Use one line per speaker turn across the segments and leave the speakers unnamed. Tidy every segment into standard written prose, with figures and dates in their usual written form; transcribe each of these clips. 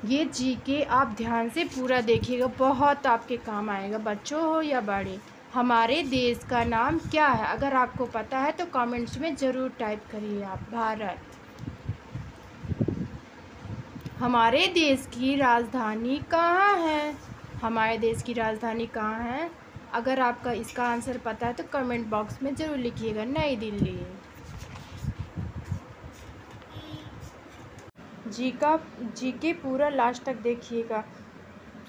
ये जीके आप ध्यान से पूरा देखिएगा, बहुत आपके काम आएगा, बच्चों हो या बड़े। हमारे देश का नाम क्या है? अगर आपको पता है तो कमेंट्स में ज़रूर टाइप करिए आप। भारत। हमारे देश की राजधानी कहाँ है? हमारे देश की राजधानी कहाँ है? अगर आपका इसका आंसर पता है तो कमेंट बॉक्स में ज़रूर लिखिएगा। नई दिल्ली। जीके पूरा लास्ट तक देखिएगा।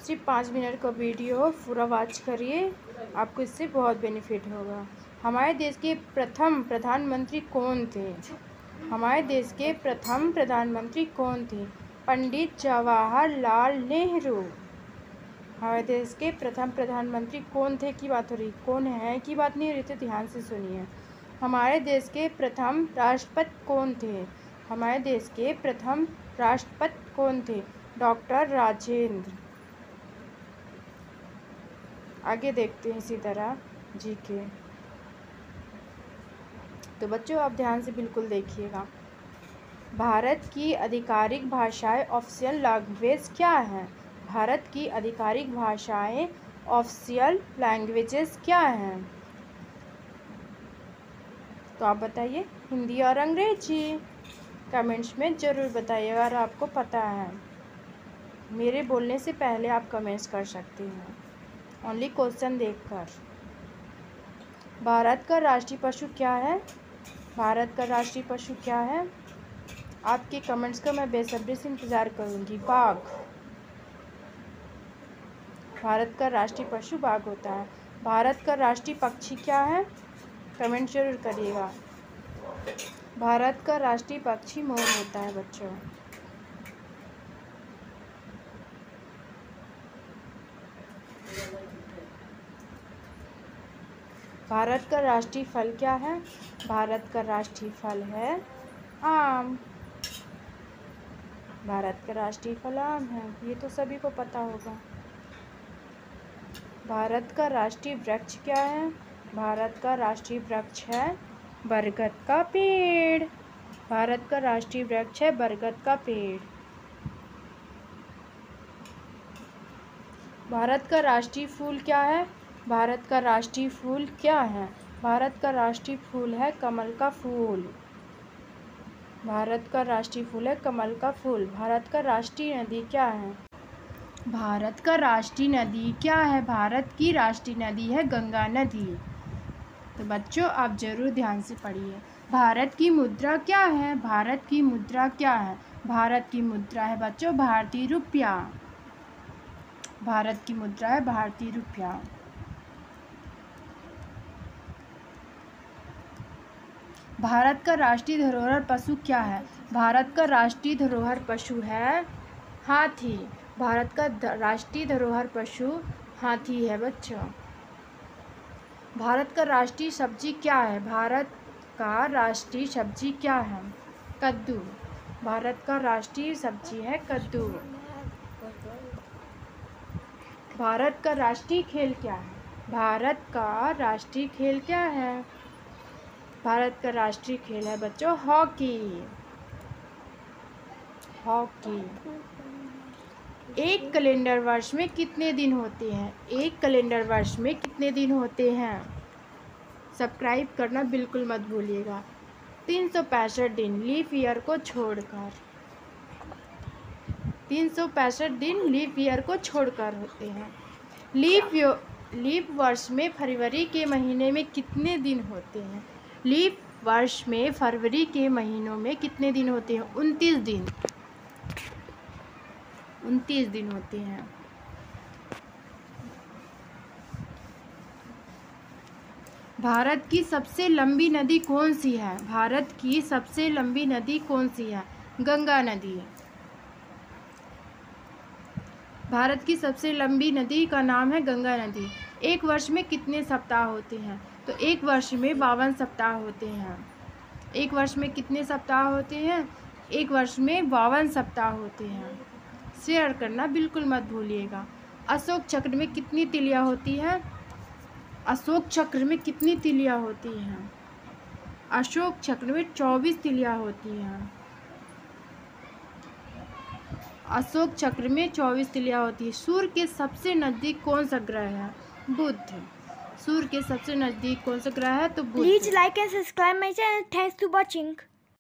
सिर्फ 5 मिनट का वीडियो पूरा वॉच करिए, आपको इससे बहुत बेनिफिट होगा। हमारे देश के प्रथम प्रधानमंत्री कौन थे? हमारे देश के प्रथम प्रधानमंत्री कौन थे? पंडित जवाहरलाल नेहरू। हमारे देश के प्रथम प्रधानमंत्री कौन थे की बात हो रही, कौन है की बात नहीं हो रही, तो ध्यान से सुनिए। हमारे देश के प्रथम राष्ट्रपति कौन थे? हमारे देश के प्रथम राष्ट्रपति कौन थे? डॉक्टर राजेंद्र। आगे देखते हैं इसी तरह जीके। तो बच्चों आप ध्यान से बिल्कुल देखिएगा। भारत की आधिकारिक भाषाएं ऑफिशियल लैंग्वेज क्या है? भारत की आधिकारिक भाषाएं ऑफिशियल लैंग्वेजेस क्या हैं? तो आप बताइए, हिंदी और अंग्रेजी। कमेंट्स में ज़रूर बताइए अगर आपको पता है। मेरे बोलने से पहले आप कमेंट्स कर सकते हैं, ओनली क्वेश्चन देखकर। भारत का राष्ट्रीय पशु क्या है? भारत का राष्ट्रीय पशु क्या है? आपके कमेंट्स का मैं बेसब्री से इंतज़ार करूंगी। बाघ। भारत का राष्ट्रीय पशु बाघ होता है। भारत का राष्ट्रीय पक्षी क्या है? कमेंट जरूर करिएगा। भारत का राष्ट्रीय पक्षी मोर होता है बच्चों। भारत का राष्ट्रीय फल क्या है? भारत का राष्ट्रीय फल है आम। भारत का राष्ट्रीय फल आम है, ये तो सभी को पता होगा। भारत का राष्ट्रीय वृक्ष क्या है? भारत का राष्ट्रीय वृक्ष है बरगद का पेड़। भारत का राष्ट्रीय वृक्ष है बरगद का पेड़। भारत का राष्ट्रीय फूल क्या है? भारत का राष्ट्रीय फूल क्या है? भारत का राष्ट्रीय फूल है कमल का फूल। भारत का राष्ट्रीय फूल है कमल का फूल। भारत का राष्ट्रीय नदी क्या है? भारत का राष्ट्रीय नदी क्या है? भारत की राष्ट्रीय नदी है गंगा नदी। तो बच्चों आप ज़रूर ध्यान से पढ़िए। भारत की मुद्रा क्या है? भारत की मुद्रा क्या है? भारत की मुद्रा है बच्चों भारतीय रुपया। भारत की मुद्रा है भारतीय रुपया। भारत का राष्ट्रीय धरोहर पशु क्या है? भारत का राष्ट्रीय धरोहर पशु है हाथी। भारत का राष्ट्रीय धरोहर पशु हाथी है बच्चों। भारत का राष्ट्रीय सब्जी क्या है? भारत का राष्ट्रीय सब्जी क्या है? कद्दू। भारत का राष्ट्रीय सब्जी है कद्दू। भारत का राष्ट्रीय खेल क्या है? भारत का राष्ट्रीय खेल क्या है? भारत का राष्ट्रीय खेल है बच्चों हॉकी। हॉकी। एक कैलेंडर वर्ष में कितने दिन होते हैं? एक कैलेंडर वर्ष में कितने दिन होते हैं? सब्सक्राइब करना बिल्कुल मत भूलिएगा। 365 दिन लीप ईयर को छोड़कर। 365 दिन लीप ईयर को छोड़कर होते हैं। लीप वर्ष में फरवरी के महीने में कितने दिन होते हैं? लीप वर्ष में फरवरी के महीनों में कितने दिन होते हैं? 29 दिन। 29 दिन होते हैं। भारत की सबसे लंबी नदी कौन सी है? भारत की सबसे लंबी नदी कौन सी है? गंगा नदी है। भारत की सबसे लंबी नदी का नाम है गंगा नदी। एक वर्ष में कितने सप्ताह होते हैं? तो एक वर्ष में 52 सप्ताह होते हैं। एक वर्ष में कितने सप्ताह होते हैं? एक वर्ष में 52 सप्ताह होते हैं। शेयर करना बिल्कुल मत भूलिएगा। अशोक चक्र में कितनी तिलियां होती हैं? अशोक चक्र में कितनी तिलियां होती हैं? अशोक चक्र में 24 तिलियां होती हैं। अशोक चक्र में 24 तिलियां होती है। सूर्य के सबसे नज़दीक कौन सा ग्रह है? बुध। सूर्य के सबसे नज़दीक कौन सा ग्रह है? तो बुध।
Please like and subscribe my channel. Thanks to watching.